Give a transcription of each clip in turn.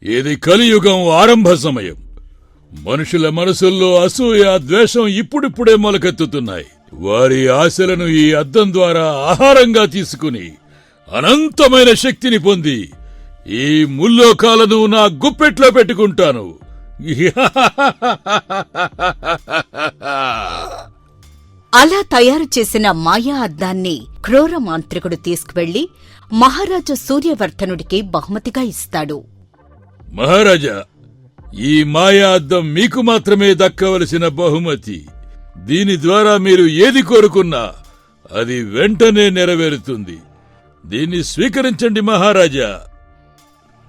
ఇది కలియుగం ఆరంభ సమయం. మనుషుల మనసుల్లో అసూయ, ద్వేషం ఇప్పుడిప్పుడే మొలకెత్తుతున్నాయి. వారి ఆశలను ఈ అద్దం ద్వారా ఆహారంగా తీసుకుని అనంతమైన శక్తిని పొంది ఈ ముల్లోకాలను నా గుప్పెట్లో పెట్టుకుంటాను. అలా తయారు చేసిన మాయా అద్దాన్ని క్రూర మాంత్రికుడు తీసుకువెళ్లి మహారాజు సూర్యవర్ధనుడికి బహుమతిగా ఇస్తాడు. మహారాజా, ఈ మాయా అద్దం మీకు మాత్రమే దక్కవలసిన బహుమతి. దీని ద్వారా మీరు ఏది కోరుకున్నా అది వెంటనే నెరవేరుతుంది. దీన్ని స్వీకరించండి మహారాజా.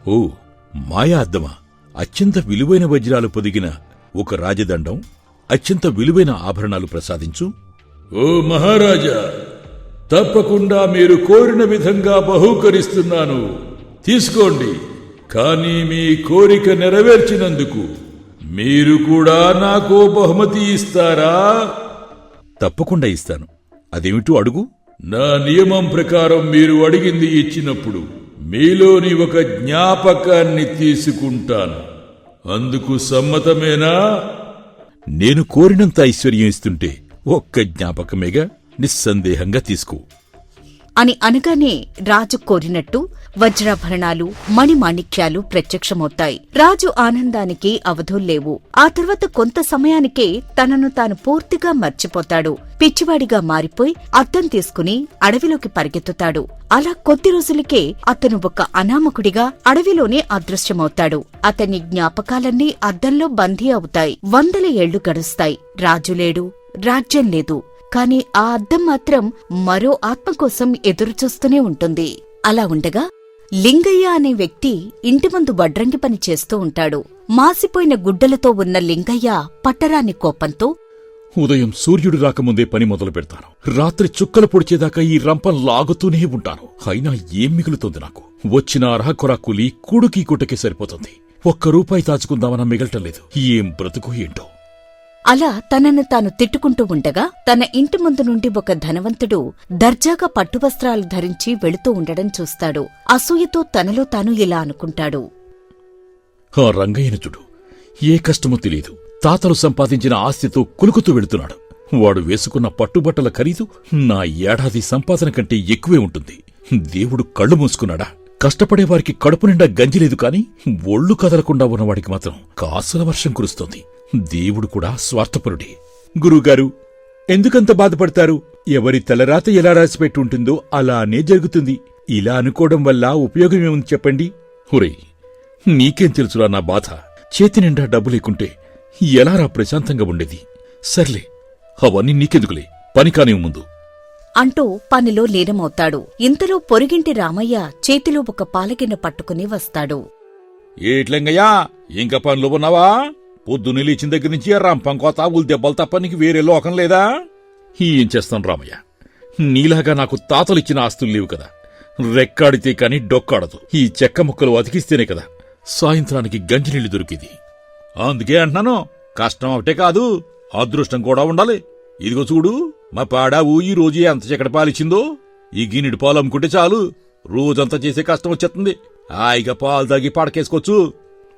ఓ, మాయా అద్దమా? అత్యంత విలువైన వజ్రాలు పొదిగిన ఒక రాజదండం, అత్యంత విలువైన ఆభరణాలు ప్రసాదించు. ఓ మహారాజా, తప్పకుండా మీరు కోరిన విధంగా బహూకరిస్తున్నాను. తీసుకోండి. కానీ మీ కోరిక నెరవేర్చినందుకు మీరు కూడా నాకు బహుమతి ఇస్తారా? తప్పకుండా ఇస్తాను. అదేమిటో అడుగు. నా నియమం ప్రకారం మీరు అడిగింది ఇచ్చినప్పుడు మీలోని ఒక జ్ఞాపకాన్ని తీసుకుంటాను. అందుకు సమ్మతమేనా? నేను కోరినంత ఐశ్వర్యం ఇస్తుంటే ఒక్క జ్ఞాపకమేగా, నిస్సందేహంగా తీసుకో అని అనగానే రాజు కోరినట్టు వజ్రాభరణాలు, మణిమాణిక్యాలు ప్రత్యక్షమవుతాయి. రాజు ఆనందానికి అవధుల్లేవు. ఆ తర్వాత కొంత సమయానికే తనను తాను పూర్తిగా మర్చిపోతాడు. పిచ్చివాడిగా మారిపోయి అద్దం తీసుకుని అడవిలోకి పరిగెత్తుతాడు. అలా కొద్ది రోజులకే అతను ఒక అనామకుడిగా అడవిలోనే అదృశ్యమవుతాడు. అతని జ్ఞాపకాలన్నీ అద్దంలో బందీ అవుతాయి. 100 ఏళ్లు గడుస్తాయి. రాజు లేడు, రాజ్యం లేదు. కాని ఆ అద్దం మాత్రం మరో ఆత్మ కోసం ఎదురుచూస్తూనే ఉంటుంది. అలా ఉండగా లింగయ్య అనే వ్యక్తి ఇంటి ముందు వడ్రంగి పని చేస్తూ ఉంటాడు. మాసిపోయిన గుడ్డలతో ఉన్న లింగయ్య పట్టరాని కోపంతో, ఉదయం సూర్యుడు రాకముందే పని మొదలు పెడతాను. రాత్రి చుక్కలు పొడిచేదాకా ఈ రంపం లాగుతూనే ఉంటాను. అయినా ఏం మిగులుతుంది నాకు? వచ్చిన అరహకొరా కూలి కూడుకీ గుట్టకే సరిపోతుంది. ₹1 దాచుకుందామన్నా మిగలటం లేదు. ఏం బ్రతుకు ఏంటో. అలా తనను తాను తిట్టుకుంటూ ఉండగా తన ఇంటి ముందు నుండి ఒక ధనవంతుడు దర్జాగా పట్టువస్త్రాలు ధరించి వెళుతూ ఉండడం చూస్తాడు. అసూయతో తనలో తాను ఇలా అనుకుంటాడు. ఆ రంగయ్యను చూడు, ఏ కష్టమో తెలియదు. తాతలు సంపాదించిన ఆస్తితో కులుకుతూ వెళుతున్నాడు. వాడు వేసుకున్న పట్టుబట్టల ఖరీదు నా ఏడాది సంపాదన కంటే ఎక్కువే ఉంటుంది. దేవుడు కళ్ళు మూసుకున్నాడా? కష్టపడేవారికి కడుపు నిండా గంజిలేదు కాని ఒళ్ళు కదలకుండా ఉన్నవాడికి మాత్రం కాసుల వర్షం కురుస్తోంది. దేవుడు కూడా స్వార్థపరుడే. గురువుగారు, ఎందుకంత బాధపడతారు? ఎవరి తలరాత ఎలా రాసిపెట్టి ఉంటుందో అలానే జరుగుతుంది. ఇలా అనుకోవడం వల్ల ఉపయోగమేముంది చెప్పండి? ఒరేయ్, నీకేం తెలుసురా నా బాధ? చేతి నిండా డబ్బు లేకుంటే ఎలారా ప్రశాంతంగా ఉండేది? సర్లే, అవన్నీ నీకెందుకులే, పని కాని ముందు అంటూ పనిలో లీనమవుతాడు. ఇంతలో పొరుగింటి రామయ్య చేతిలో ఒక పాలగిన్నె పట్టుకుని వస్తాడు. ఏట్లంగయ్యా, ఇంకా పనిలో ఉన్నావా? పొద్దున్న లేచిన దగ్గర నుంచి రంపం కోత, ఉల్ దెబ్బలు తప్ప నీకు వేరే లోకం లేదా? ఏం చేస్తాను రామయ్య, నీలాగా నాకు తాతలిచ్చిన ఆస్తులు లేవు కదా. రెక్కాడితే కాని డొక్కాడదు. ఈ చెక్క ముక్కలు అతికిస్తేనే కదా సాయంత్రానికి గంజినీళ్లు దొరికేది. అందుకే అంటున్నాను, కష్టం ఒకటే కాదు, అదృష్టం కూడా ఉండాలి. ఇదిగో చూడు, మా పాడావు ఈ రోజు ఎంత చెక్కడ పాలిచ్చిందో. ఈ గిన్నెడు పాలు అమ్ముకుంటే చాలు, రోజంతా చేసే కష్టం వచ్చేస్తుంది. హాయిగా పాలు తాగి పడకేసుకోవచ్చు.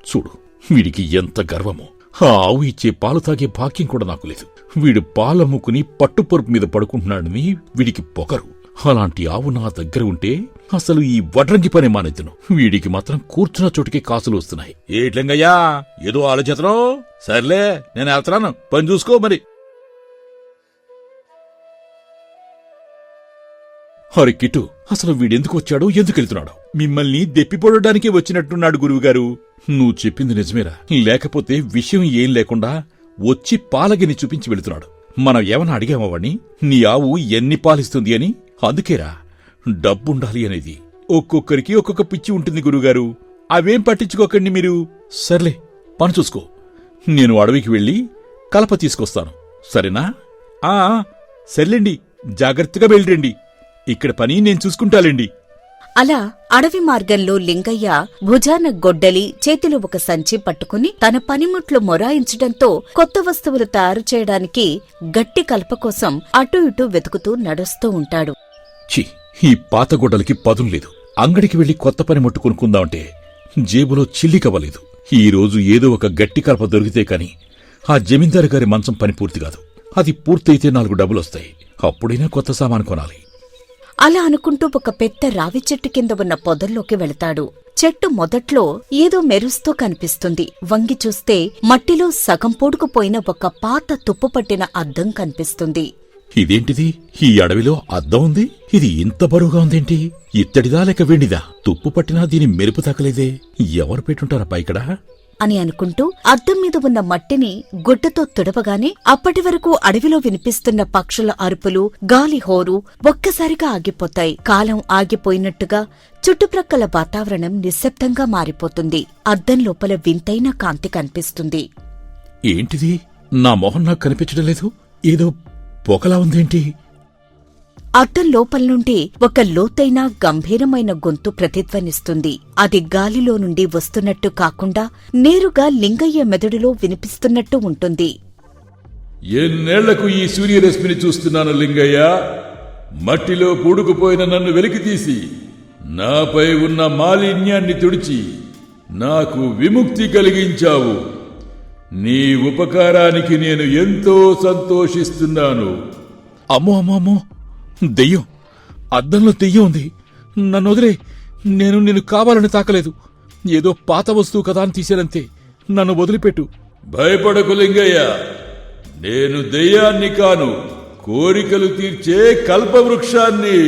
చూడు, వీడికి ఎంత గర్వమో. ఆ ఆవు ఇచ్చే పాలు తాగే భాగ్యం కూడా నాకు లేదు. వీడు పాలమ్ముకుని పట్టుపరుపు మీద పడుకుంటున్నాడని వీడికి పొగరు. అలాంటి ఆవు నా దగ్గర ఉంటే అసలు ఈ వడ్రంగి పని మానేద్దును. వీడికి మాత్రం కూర్చున్న చోటుకే కాసులు వస్తున్నాయి. ఏట్లంగయ్యా, ఏదో ఆలోచన. సర్లే, నేను వెళ్తున్నాను, పని చూసుకో మరి. హరి కిట్టు, అసలు వీడెందుకు వచ్చాడో, ఎందుకెళ్తున్నాడో? మిమ్మల్ని దెప్పిపొడడానికే వచ్చినట్టున్నాడు గురువుగారు. నువ్వు చెప్పింది నిజమేరా? లేకపోతే విషయం ఏం లేకుండా వచ్చి పాలగిని చూపించి వెళుతున్నాడు. మనం ఏమన్నా అడిగామా వాణ్ణి, నీ ఆవు ఎన్ని పాలిస్తుంది అని? అందుకేరా డబ్బుండాలి అనేది. ఒక్కొక్కరికి ఒక్కొక్క పిచ్చి ఉంటుంది గురువుగారు, అవేం పట్టించుకోకండి మీరు. సర్లే, పని చూసుకో. నేను అడవికి వెళ్ళి కలప తీసుకొస్తాను, సరేనా? సర్లేండి, జాగ్రత్తగా వెళ్ళండి. ఇక్కడ పని నేను చూసుకుంటాలేండి. అలా అడవి మార్గంలో లింగయ్య భుజాన గొడ్డలి, చేతిలో ఒక సంచి పట్టుకుని తన పనిముట్లు మొరాయించడంతో కొత్త వస్తువులు తయారు చేయడానికి గట్టి కలప కోసం అటూ ఇటూ వెతుకుతూ నడుస్తూ ఉంటాడు. ఛీ, ఈ పాత గొడ్డలికి పదును లేదు. అంగడికి వెళ్లి కొత్త పనిముట్టు కొనుక్కుందామంటే జేబులో చిల్లికవ్వలేదు. ఈరోజు ఏదో ఒక గట్టి కలప దొరికితే కాని ఆ జమీందారు గారి మంచం పని పూర్తి కాదు. అది పూర్తయితే 4 డబ్బులొస్తాయి. అప్పుడైనా కొత్త సామాను కొనాలి. అలా అనుకుంటూ ఒక పెద్ద రావి చెట్టు కింద ఉన్న పొదల్లోకి వెళతాడు. చెట్టు మొదట్లో ఏదో మెరుస్తూ కనిపిస్తుంది. వంగి చూస్తే మట్టిలో సగం పొడుకుపోయిన ఒక పాత తుప్పుపట్టిన అద్దం కనిపిస్తుంది. ఇదేంటిది? ఈ అడవిలో అద్దం ఉంది. ఇది ఇంత బరువుగా ఉందేంటి? ఇత్తడిదా లేక వెండిదా? తుప్పు పట్టినా దీని మెరుపు తగ్గలేదే. ఎవరు పెట్టుంటారబ్బా ఇక్కడ అని అనుకుంటూ అద్దం మీద ఉన్న మట్టిని గుడ్డతో తుడవగానే అప్పటి వరకు అడవిలో వినిపిస్తున్న పక్షుల అరుపులు, గాలి హోరు ఒక్కసారిగా ఆగిపోతాయి. కాలం ఆగిపోయినట్టుగా చుట్టుప్రక్కల వాతావరణం నిశ్శబ్దంగా మారిపోతుంది. అద్దం లోపల వింతైన కాంతి కనిపిస్తుంది. ఏంటిది? నా మొహం నాకు కనిపించడం లేదు. ఏదో పొగలా ఉందేంటి? అద్దం లోపల నుండి ఒక లోతైన గంభీరమైన గొంతు ప్రతిధ్వనిస్తుంది. అది గాలిలో నుండి వస్తున్నట్టు కాకుండా నేరుగా లింగయ్య మెదడులో వినిపిస్తున్నట్టు ఉంటుంది. ఎన్నేళ్లకు ఈ సూర్యరశ్మిని చూస్తున్నాను లింగయ్య. మట్టిలో పూడుకుపోయిన నన్ను వెలికితీసి నాపై ఉన్న మాలిన్యాన్ని తుడిచి నాకు విముక్తి కలిగించావు. నీ ఉపకారానికి నేను ఎంతో సంతోషిస్తున్నాను. అమ్మో అమ్మో అమ్మో, దెయ్యం! అద్దంలో దెయ్యం ఉంది. నన్ను వదిలే. నేను కావాలని తాకలేదు. ఏదో పాత వస్తువు కదా అని తీశానంతే. నన్ను వదిలిపెట్టు. భయపడకు లింగయ్య, నేను దెయ్యాన్ని కాను, కోరికలు తీర్చే కల్పవృక్షాన్ని.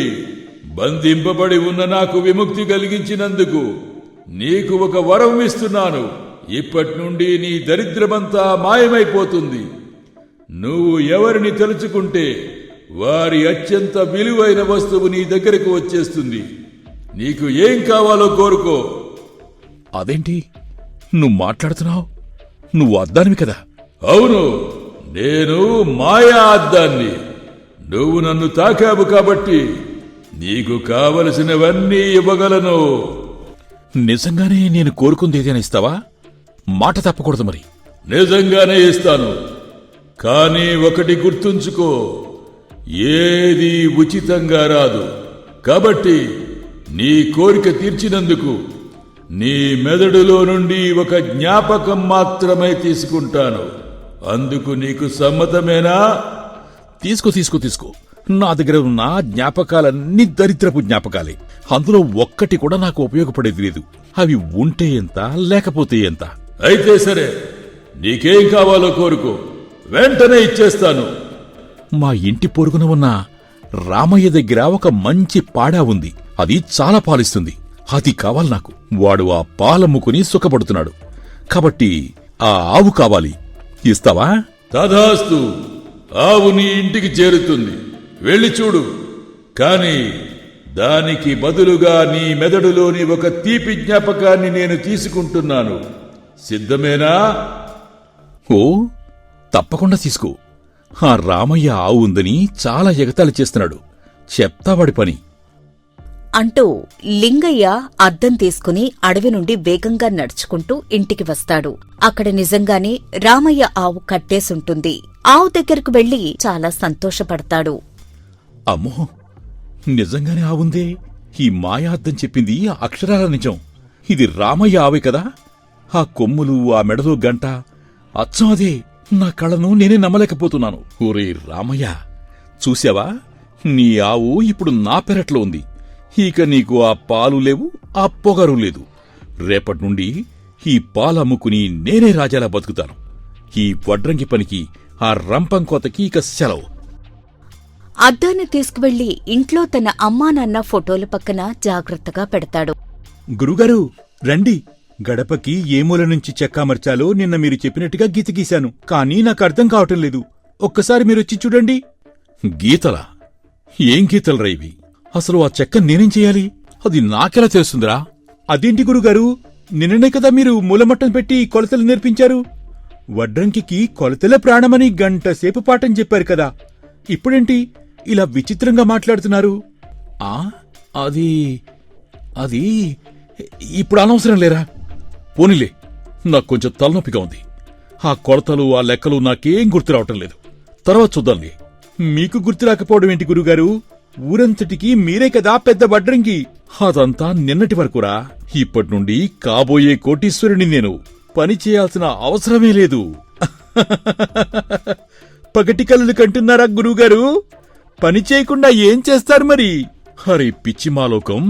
బంధింపబడి ఉన్న నాకు విముక్తి కలిగించినందుకు నీకు ఒక వరం ఇస్తున్నాను. ఇప్పటి నుండి నీ దరిద్రమంతా మాయమైపోతుంది. నువ్వు ఎవరిని తలుచుకుంటే వారి అత్యంత విలువైన వస్తువు నీ దగ్గరకు వచ్చేస్తుంది. నీకు ఏం కావాలో కోరుకో. అదేంటి నువ్వు మాట్లాడుతున్నావు? నువ్వు అద్దానివి కదా? అవును, నేను మాయా అద్దాన్ని. నువ్వు నన్ను తాకావు కాబట్టి నీకు కావలసినవన్నీ ఇవ్వగలను. నిజంగానే నేను కోరుకుంది ఏదైనా ఇస్తావా? మాట తప్పకూడదు మరి. నిజంగానే ఇస్తాను. కానీ ఒకటి గుర్తుంచుకో, ఏది ఉచితంగా రాదు. కాబట్టి నీ కోరిక తీర్చినందుకు నీ మెదడులో నుండి ఒక జ్ఞాపకం మాత్రమే తీసుకుంటాను. అందుకు నీకు సమ్మతమేనా? తీసుకో. నా దగ్గర ఉన్న జ్ఞాపకాలన్నీ దరిద్రపు జ్ఞాపకాలే. అందులో ఒక్కటి కూడా నాకు ఉపయోగపడేది లేదు. అవి ఉంటే ఎంత, లేకపోతే ఎంత. అయితే సరే, నీకేం కావాలో కోరుకో, వెంటనే ఇచ్చేస్తాను. మా ఇంటి పొరుగున ఉన్న రామయ్య దగ్గర ఒక మంచి పాడా ఉంది. అది చాలా పాలిస్తుంది. అది కావాలి నాకు. వాడు ఆ పాలమ్ముకుని సుఖపడుతున్నాడు. కాబట్టి ఆ ఆవు కావాలి. ఇస్తావా? తథాస్తు. ఆవు నీ ఇంటికి చేరుతుంది, వెళ్ళి చూడు. కాని దానికి బదులుగా నీ మెదడులోని ఒక తీపి జ్ఞాపకాన్ని నేను తీసుకుంటున్నాను. సిద్ధమేనా? ఓ, తప్పకుండా తీసుకో. ఆ రామయ్య ఆవు ఉందని చాలా ఎగతాళి చేస్తున్నాడు. చెప్తా వాడి పని అంటూ లింగయ్య అద్దం తీసుకుని అడవి నుండి వేగంగా నడుచుకుంటూ ఇంటికి వస్తాడు. అక్కడ నిజంగానే రామయ్య ఆవు కట్టేసుంటుంది. ఆవు దగ్గరకు వెళ్లి చాలా సంతోషపడతాడు. అమ్మో, నిజంగానే ఆవుందే. ఈ మాయా అద్దం చెప్పింది అక్షరాల నిజం. ఇది రామయ్య ఆవే కదా? ఆ కొమ్ములు, ఆ మెడలో గంట అచ్చం అదే. నా కళ్ళను నేనే నమ్మలేకపోతున్నాను. ఓరే రామయ్య, చూశావా? నీ ఆవు ఇప్పుడు నా పెరట్లో ఉంది. ఇక నీకు ఆ పాలు లేవు, ఆ పొగరు లేదు. రేపటి నుండి ఈ పాలు అమ్ముకుని నేనే రాజాలా బతుకుతాను. ఈ వడ్రంగి పనికి, ఆ రంపం కోతకి ఇక సెలవు. అద్దాన్ని తీసుకువెళ్లి ఇంట్లో తన అమ్మానాన్న ఫోటోల పక్కన జాగ్రత్తగా పెడతాడు. గురుగారు రండి. గడపకి ఏ మూల నుంచి చెక్కామర్చాలో నిన్న మీరు చెప్పినట్టుగా గీత గీశాను. కానీ నాకు అర్థం కావటం లేదు. ఒక్కసారి మీరొచ్చి చూడండి. గీతలా? ఏం గీతలరా ఇవి? అసలు ఆ చెక్క నేనేం చెయ్యాలి? అది నాకెలా తెలుస్తుందిరా? అదేంటి గురుగారు, నిన్ననే కదా మీరు మూలమట్టం పెట్టి కొలతలు నేర్పించారు. వడ్రంకికి కొలతల ప్రాణమని గంటసేపు పాఠం చెప్పారు కదా. ఇప్పుడేంటి ఇలా విచిత్రంగా మాట్లాడుతున్నారు? అది అది ఇప్పుడు అనవసరం లేరా? పోనీలే, నాకు కొంచెం తలనొప్పిగా ఉంది. ఆ కొలతలు, ఆ లెక్కలు నాకేం గుర్తు రావటం లేదు. తర్వాత చూద్దాంలే. మీకు గుర్తు రాకపోవడం ఏంటి గురుగారు? ఊరంతటికి మీరే కదా పెద్ద వడ్రంగి. అదంతా నిన్నటి వరకురా. ఇప్పటి నుండి కాబోయే కోటీశ్వరుని నేను. పని చేయాల్సిన అవసరమే లేదు. పగటి కలలు కంటున్నారా గురువుగారు? పని చేయకుండా ఏం చేస్తారు మరి? హరే పిచ్చిమాలోకం,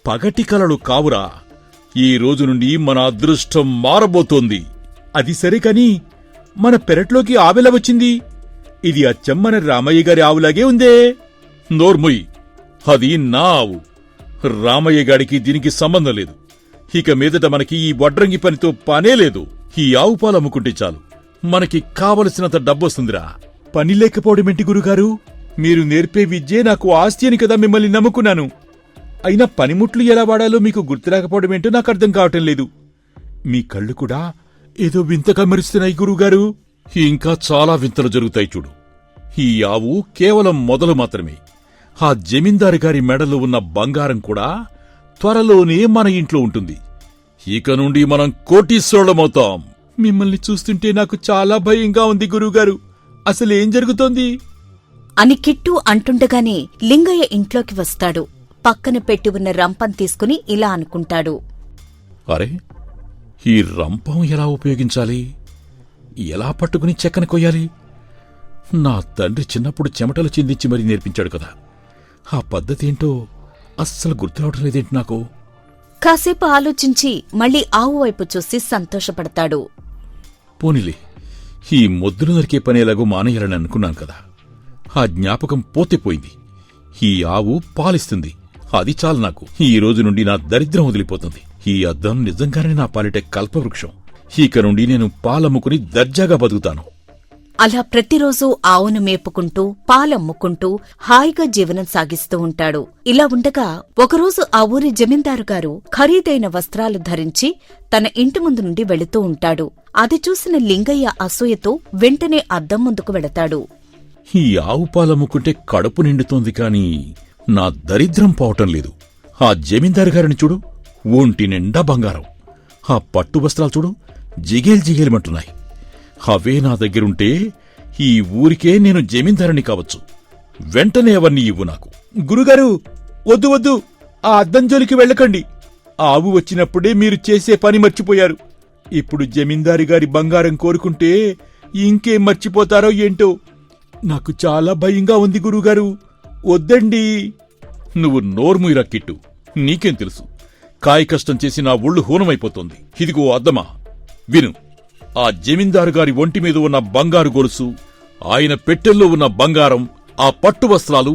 పగటి కలలు కావురా. ఈ రోజు నుండి మన అదృష్టం మారబోతోంది. అది సరే కాని మన పెరట్లోకి ఆవెల వచ్చింది. ఇది అచ్చం మన రామయ్య గారి ఆవులాగే ఉందే. నోర్ముయ్, అది నా ఆవు. రామయ్య గాడికి దీనికి సంబంధం లేదు. ఇక మీదట మనకి ఈ వడ్రంగి పనితో పనే లేదు. ఈ ఆవు పాలు అమ్ముకుంటే చాలు, మనకి కావలసినంత డబ్బొస్తుందిరా. పని లేకపోవడమేంటి గురుగారు? మీరు నేర్పే విద్యే నాకు ఆస్తి అని కదా మిమ్మల్ని నమ్ముకున్నాను. అయినా పనిముట్లు ఎలా వాడాలో మీకు గుర్తురాకపోవడమేంటో నాకు అర్థం కావటం లేదు. మీ కళ్ళు కూడా ఏదో వింతగా మెరుస్తున్నాయి గురుగారు. ఇంకా చాలా వింతలు జరుగుతాయి చూడు. ఈ ఆవు కేవలం మొదలు మాత్రమే. ఆ జమీందారు గారి మెడలో ఉన్న బంగారం కూడా త్వరలోనే మన ఇంట్లో ఉంటుంది. ఇక నుండి మనం కోటీశ్వరులమవుతాం. మిమ్మల్ని చూస్తుంటే నాకు చాలా భయంగా ఉంది గురుగారు. అసలేం జరుగుతోంది? అని కిట్టు అంటుండగానే లింగయ్య ఇంట్లోకి వస్తాడు. పక్కన పెట్టి ఉన్న రంపం తీసుకుని ఇలా అనుకుంటాడు. అరే, ఈ రంపం ఎలా ఉపయోగించాలి? ఎలా పట్టుకుని చెక్కన కొయ్యాలి? నా తండ్రి చిన్నప్పుడు చెమటలు చిందించి మరీ నేర్పించాడు కదా. ఆ పద్ధతేంటో అస్సలు గుర్తురావటం లేదేంటి నాకు. కాసేపు ఆలోచించి మళ్ళీ ఆవు వైపు చూసి సంతోషపడతాడు. పోనీలే, ఈ మొద్దులు నరికే పనేలాగూ మానేయాలని అనుకున్నాను కదా. ఆ జ్ఞాపకం పోతే పోయింది. ఈ ఆవు పాలిస్తుంది, అది చాలు నాకు. ఈ రోజు నుండి నా దరిద్రం వదిలిపోతుంది. ఈ అద్దం నిజంగానే నా పాలిటే కల్పవృక్షం. ఇక నుండి నేను పాలమ్ముకుని దర్జాగా బతుకుతాను. అలా ప్రతిరోజూ ఆవును మేపుకుంటూ పాలమ్ముకుంటూ హాయిగా జీవనం సాగిస్తూ ఉంటాడు. ఇలా ఉండగా ఒకరోజు ఆ ఊరి జమీందారు గారు ఖరీదైన వస్త్రాలు ధరించి తన ఇంటి ముందు నుండి వెళుతూ ఉంటాడు. అది చూసిన లింగయ్య అసూయతో వెంటనే అద్దం ముందుకు వెళతాడు. ఈ ఆవు పాలమ్ముకుంటే కడుపు నిండుతోంది కాని నా దరిద్రం పోవటం లేదు. ఆ జమీందారు గారిని చూడు, ఒంటి నిండా బంగారం. ఆ పట్టు వస్త్రాలు చూడు, జిగేల్మంటున్నాయి. అవే నా దగ్గరుంటే ఈ ఊరికే నేను జమీందారుని కావచ్చు. వెంటనే అవన్నీ ఇవ్వు నాకు. గురుగారు, వద్దు వద్దు, ఆ అద్దం జోలికి వెళ్ళకండి. ఆవు వచ్చినప్పుడే మీరు చేసే పని మర్చిపోయారు. ఇప్పుడు జమీందారి గారి బంగారం కోరుకుంటే ఇంకేం మర్చిపోతారో ఏంటో. నాకు చాలా భయంగా ఉంది గురుగారు, వద్దండి. నువ్వు నోర్ముయిరా కిట్టు, నీకేం తెలుసు? కాయ కష్టం చేసి నా ఒళ్ళు హూనమైపోతోంది. ఇదిగో అద్దమా, విను. ఆ జమీందారు గారి ఒంటి మీద ఉన్న బంగారు గొలుసు, ఆయన పెట్టెల్లో ఉన్న బంగారం, ఆ పట్టు వస్త్రాలు,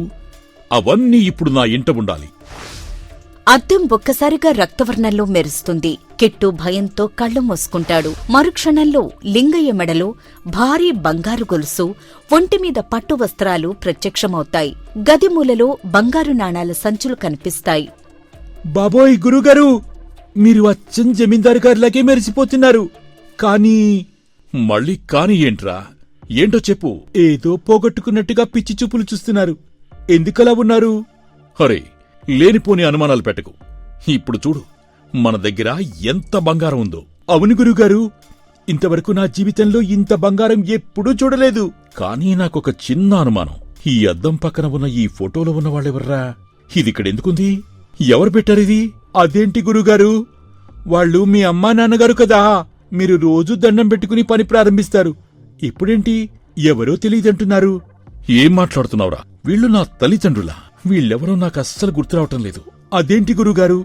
అవన్నీ ఇప్పుడు నా ఇంట ఉండాలి. అద్దం ఒక్కసారిగా రక్తవర్ణంలో మెరుస్తుంది. కిట్టు భయంతో కళ్ళు మూసుకుంటాడు. మరుక్షణంలో లింగయ్య మెడలో భారీ బంగారు గొలుసు, ఒంటిమీద పట్టు వస్త్రాలు ప్రత్యక్షమవుతాయి. గదిమూలలో బంగారు నాణాల సంచులు కనిపిస్తాయి. బాబోయ్ గురుగారు, మీరు అచ్చం జమీందారు గారిలాగే మెరిసిపోతున్నారు. కానీ మళ్ళీ కాని ఏంట్రా? ఏంటో చెప్పు. ఏదో పోగొట్టుకున్నట్టుగా పిచ్చి చూపులు చూస్తున్నారు. ఎందుకలా ఉన్నారు? హరే, లేనిపోని అనుమానాలు పెట్టకు. ఇప్పుడు చూడు, మన దగ్గర ఎంత బంగారం ఉందో. అవును గురుగారు, ఇంతవరకు నా జీవితంలో ఇంత బంగారం ఎప్పుడూ చూడలేదు. కానీ నాకొక చిన్న అనుమానం. ఈ అద్దం పక్కన ఉన్న ఈ ఫోటోలో ఉన్న వాళ్ళెవర్రా? ఇదిక్కడెందుకుంది? ఎవరు పెట్టారిది? అదేంటి గురుగారు, వాళ్ళు మీ అమ్మా నాన్నగారు కదా. మీరు రోజూ దండం పెట్టుకుని పని ప్రారంభిస్తారు. ఇప్పుడేంటి ఎవరో తెలియదంటున్నారు? ఏం మాట్లాడుతున్నావురా? వీళ్ళు నా తల్లిదండ్రులా? వీళ్ళెవరో నాకు అస్సలు గుర్తురావటం లేదు. అదేంటి గురుగారు,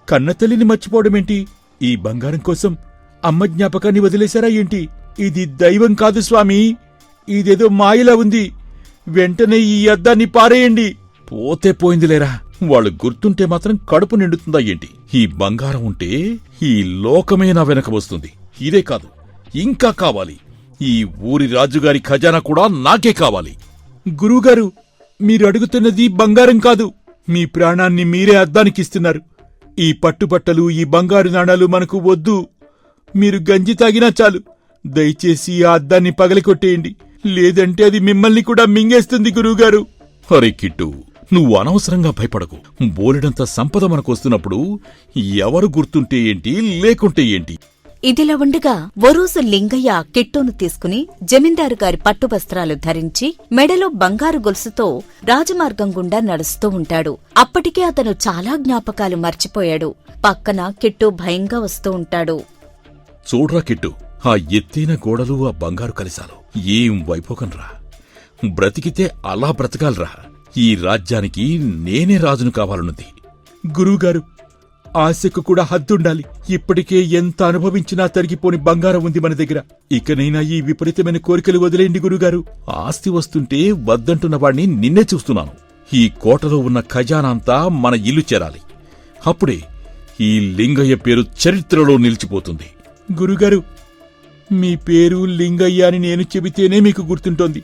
కన్నతల్లిని మర్చిపోవడమేంటి? ఈ బంగారం కోసం అమ్మ జ్ఞాపకాన్ని వదిలేశారా ఏంటి? ఇది దైవం కాదు స్వామి, ఇదేదో మాయలా ఉంది. వెంటనే ఈ అద్దాన్ని పారేయండి. పోతే పోయిందిలేరా, వాళ్ళు గుర్తుంటే మాత్రం కడుపు నిండుతుందా ఏంటి? ఈ బంగారం ఉంటే ఈ లోకమే నా వెనక వస్తుంది. ఇదే కాదు, ఇంకా కావాలి. ఈ ఊరి రాజుగారి ఖజానా కూడా నాకే కావాలి. గురువుగారు, మీరు అడుగుతున్నది బంగారం కాదు, మీ ప్రాణాన్ని మీరే అద్దానికిస్తున్నారు. ఈ పట్టుబట్టలు, ఈ బంగారు నాణాలు మనకు వద్దు. మీరు గంజి తాగినా చాలు. దయచేసి ఆ అద్దాన్ని పగలకొట్టేయండి, లేదంటే అది మిమ్మల్ని కూడా మింగేస్తుంది గురువుగారు. అరే కిట్టు, నువ్వు అనవసరంగా భయపడకు. బోలెడంత సంపద మనకొస్తున్నప్పుడు ఎవరు గుర్తుంటే ఏంటి, లేకుంటే ఏంటి? ఇదిలా ఉండగా ఓ రోజు లింగయ్య కిట్టును తీసుకుని జమీందారు గారి పట్టు వస్త్రాలు ధరించి మెడలో బంగారు గొలుసుతో రాజమార్గం గుండా నడుస్తూ ఉంటాడు. అప్పటికే అతను చాలా జ్ఞాపకాలు మర్చిపోయాడు. పక్కన కిట్టు భయంగా వస్తూ ఉంటాడు. చూడ్రా కిట్టు, ఆ ఎత్తైన గోడలు, ఆ బంగారు కలిసాలు ఏం వైపోకన్రా. బ్రతికితే అలా బ్రతకాలరా. ఈ రాజ్యానికి నేనే రాజును కావాలనుంది. గురువుగారు, ఆశకు కూడా హద్దుండాలి. ఇప్పటికే ఎంత అనుభవించినా తరిగిపోని బంగారం ఉంది మన దగ్గర. ఇకనైనా ఈ విపరీతమైన కోరికలు వదిలేండి గురుగారు. ఆస్తి వస్తుంటే వద్దంటున్న వాణ్ణి నిన్నే చూస్తున్నాను. ఈ కోటలో ఉన్న ఖజానా అంతా మన ఇల్లు చేరాలి. అప్పుడే ఈ లింగయ్య పేరు చరిత్రలో నిలిచిపోతుంది. గురుగారు, మీ పేరు లింగయ్య అని నేను చెబితేనే మీకు గుర్తుంటోంది.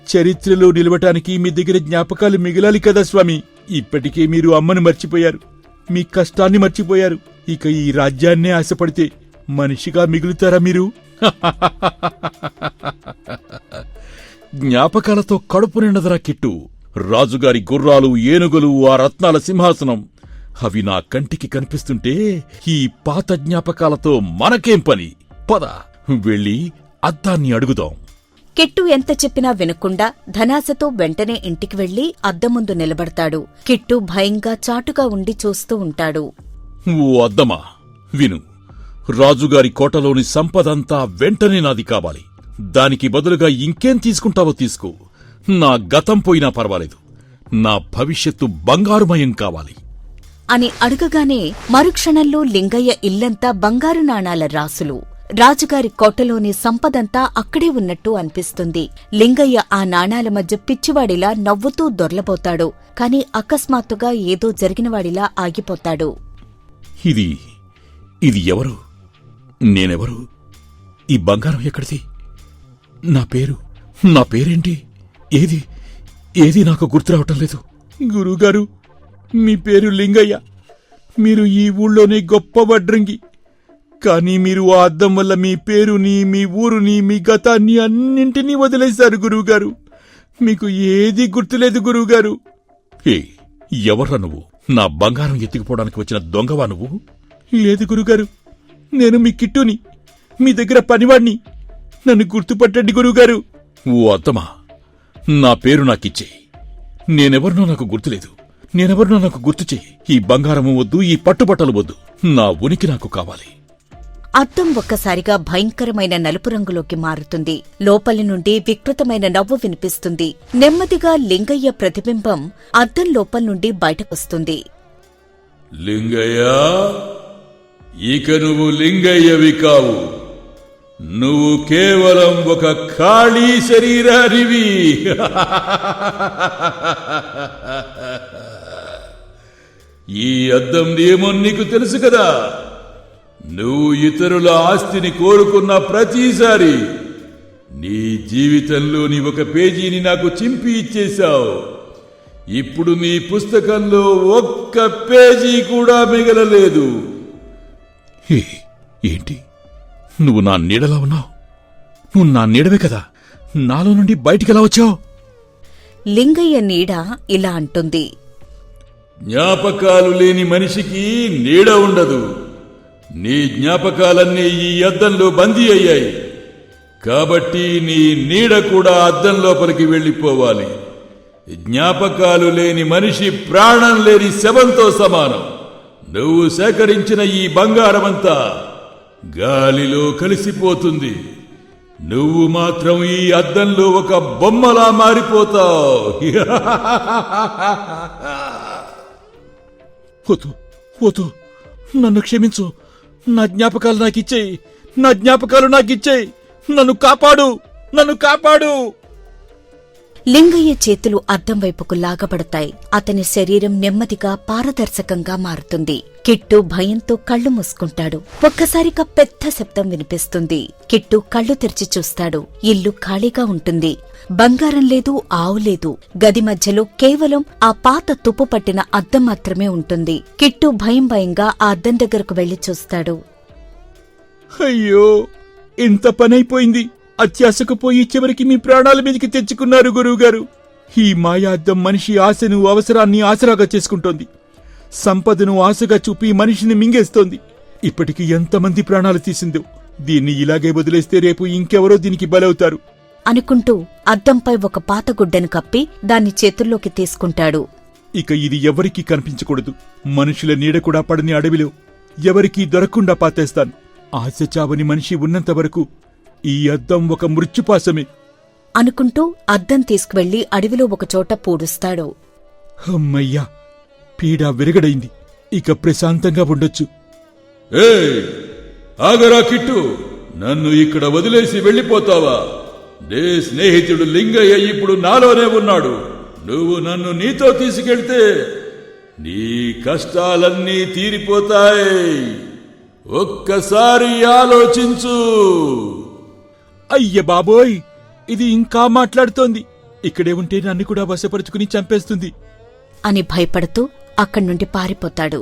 చరిత్రలో నిలవటానికి మీ దగ్గర జ్ఞాపకాలు మిగిలాలి కదా స్వామి. ఇప్పటికే మీరు అమ్మను మర్చిపోయారు, మీ కష్టాన్ని మర్చిపోయారు. ఇక ఈ రాజ్యాన్నే ఆశపడితే మనిషిగా మిగులుతారా మీరు? జ్ఞాపకాలతో కడుపు నిండదరా కిట్టు. రాజుగారి గుర్రాలు, ఏనుగులు, ఆ రత్నాల సింహాసనం అవి నా కంటికి కనిపిస్తుంటే ఈ పాత జ్ఞాపకాలతో మనకేం పని? పద వెళ్ళి అద్దాన్ని అడుగుదాం. కిట్టు ఎంత చెప్పినా వినకుండా ధనాశతో వెంటనే ఇంటికి వెళ్లి అద్దం ముందు నిలబడతాడు. కిట్టు భయంగా చాటుగా ఉండి చూస్తూ ఉంటాడు. ఓ అద్దమా, విను. రాజుగారి కోటలోని సంపదంతా వెంటనే నాది కావాలి. దానికి బదులుగా ఇంకేం తీసుకుంటావో తీసుకో. నా గతం పోయినా పర్వాలేదు. నా భవిష్యత్తు బంగారుమయం కావాలి అని అడగగానే మరుక్షణంలో లింగయ్య ఇల్లంతా బంగారు నాణాల రాసులు. రాజుగారి కోటలోని సంపదంతా అక్కడే ఉన్నట్టు అనిపిస్తుంది. లింగయ్య ఆ నాణాల మధ్య పిచ్చివాడిలా నవ్వుతూ దొర్లబోతాడు. కాని అకస్మాత్తుగా ఏదో జరిగినవాడిలా ఆగిపోతాడు. ఇది ఎవరు? నేనెవరు? ఈ బంగారం ఎక్కడిది? నా పేరేంటి? ఏది నాకు గుర్తురావటం లేదు. గురువుగారు, మీ పేరు లింగయ్య. మీరు ఈ ఊళ్ళోనే గొప్ప వడ్రంగి. కానీ మీరు ఆ అద్దం వల్ల మీ పేరుని, మీ ఊరుని, మీ గతాన్ని అన్నింటినీ వదిలేశారు గురువుగారు. మీకు ఏదీ గుర్తులేదు గురువుగారు. ఎవర్రా నువ్వు? నా బంగారం ఎత్తుకుపోవడానికి వచ్చిన దొంగవా నువ్వు? లేదు గురుగారు, నేను మీ కిట్టుని, మీ దగ్గర పనివాణ్ణి. నన్ను గుర్తుపట్టండి గురువుగారు. ఓ అద్దమా, నా పేరు నాకిచ్చేయి. నేనెవరినో నాకు గుర్తులేదు. నేనెవరినో నాకు గుర్తు చెయ్యి. ఈ బంగారము వద్దు, ఈ పట్టుబట్టలు వద్దు. నా ఉనికి నాకు కావాలి. అద్దం ఒక్కసారిగా భయంకరమైన నలుపు రంగులోకి మారుతుంది. లోపలి నుండి వికృతమైన నవ్వు వినిపిస్తుంది. నెమ్మదిగా లింగయ్య ప్రతిబింబం అద్దం లోపల నుండి బయటకొస్తుంది. లింగయ్య, ఇక నువ్వు లింగయ్యవి కావు. నువ్వు కేవలం ఒక ఖాళీ శరీరానివి. ఈ అద్దం నియమం నీకు తెలుసు కదా. నువ్వు ఇతరుల ఆస్తిని కోరుకున్న ప్రతిసారి నీ జీవితంలోని ఒక పేజీని నాకు చింపి ఇచ్చేశావు. ఇప్పుడు నీ పుస్తకంలో ఒక్క పేజీ కూడా మిగలలేదు. ఏంటి? నువ్వు నా నీడలా ఉన్నావు? నువ్వు నా నీడవే కదా. నాలో నుండి బయటికెలా వచ్చావు? లింగయ్య నీడ ఇలా అంటుంది. జ్ఞాపకాలు లేని మనిషికి నీడ ఉండదు. నీ జ్ఞాపకాలన్నీ ఈ అద్దంలో బందీ అయ్యాయి. కాబట్టి నీ నీడ కూడా అద్దం లోపలికి వెళ్ళిపోవాలి. జ్ఞాపకాలు లేని మనిషి ప్రాణం లేని శవంతో సమానం. నువ్వు సేకరించిన ఈ బంగారమంతా గాలిలో కలిసిపోతుంది. నువ్వు మాత్రం ఈ అద్దంలో ఒక బొమ్మలా మారిపోతావు. వద్దు, నన్ను క్షమించు. నా జ్ఞాపకాలు నాకిచ్చేయి. నన్ను కాపాడు. లింగయ్య చేతులు అద్దం వైపుకు లాగబడతాయి. అతని శరీరం నెమ్మదిగా పారదర్శకంగా మారుతుంది. కిట్టు భయంతో కళ్ళు మూసుకుంటాడు. ఒక్కసారిగా పెద్ద శబ్దం వినిపిస్తుంది. కిట్టు కళ్ళు తెరిచి చూస్తాడు. ఇల్లు ఖాళీగా ఉంటుంది. బంగారం లేదు, ఆవు లేదు. గది మధ్యలో కేవలం ఆ పాత తుప్పు పట్టిన అద్దం మాత్రమే ఉంటుంది. కిట్టు భయంగా ఆ అద్దం దగ్గరకు వెళ్లి చూస్తాడు. అయ్యో, ఇంత పనైపోయింది. అత్యాశకు పోయి చివరికి మీ ప్రాణాల మీదకి తెచ్చుకున్నారు గురువుగారు. ఈ మాయా అద్దం మనిషి ఆశను, అవసరాన్ని ఆసరాగా చేసుకుంటోంది. సంపదను ఆశగా చూపి మనిషిని మింగేస్తోంది. ఇప్పటికి ఎంతమంది ప్రాణాలు తీసిందో. దీన్ని ఇలాగే వదిలేస్తే రేపు ఇంకెవరో దీనికి బలవుతారు. అనుకుంటూ అద్దంపై ఒక పాత గుడ్డను కప్పి దాన్ని చేతుల్లోకి తీసుకుంటాడు. ఇక ఇది ఎవరికీ కనిపించకూడదు. మనుషుల నీడ కూడా పడని అడవిలో ఎవరికీ దొరకకుండా పాతేస్తాను. ఆశ చావని మనిషి ఉన్నంతవరకు ఈ అద్దం ఒక మృత్యుపాశమే. అనుకుంటూ అద్దం తీసుకువెళ్లి అడవిలో ఒకచోట పూడుస్తాడు. అమ్మయ్యా, పీడ విరగడైంది. ఇక ప్రశాంతంగా ఉండొచ్చు. ఏయ్ ఆగరా కిట్టు, నన్ను ఇక్కడ వదిలేసి వెళ్ళిపోతావా? నే స్నేహితుడు లింగయ్య ఇప్పుడు నాలోనే ఉన్నాడు. నువ్వు నన్ను నీతో తీసుకెళ్తే నీ కష్టాలన్నీ తీరిపోతాయి. ఒక్కసారి ఆలోచించు. అయ్య బాబోయ్, ఇది ఇంకా మాట్లాడుతోంది. ఇక్కడే ఉంటే నన్ను కూడా వశపరుచుకుని చంపేస్తుంది అని భయపడుతూ అక్కడ్నుండి పారిపోతాడు.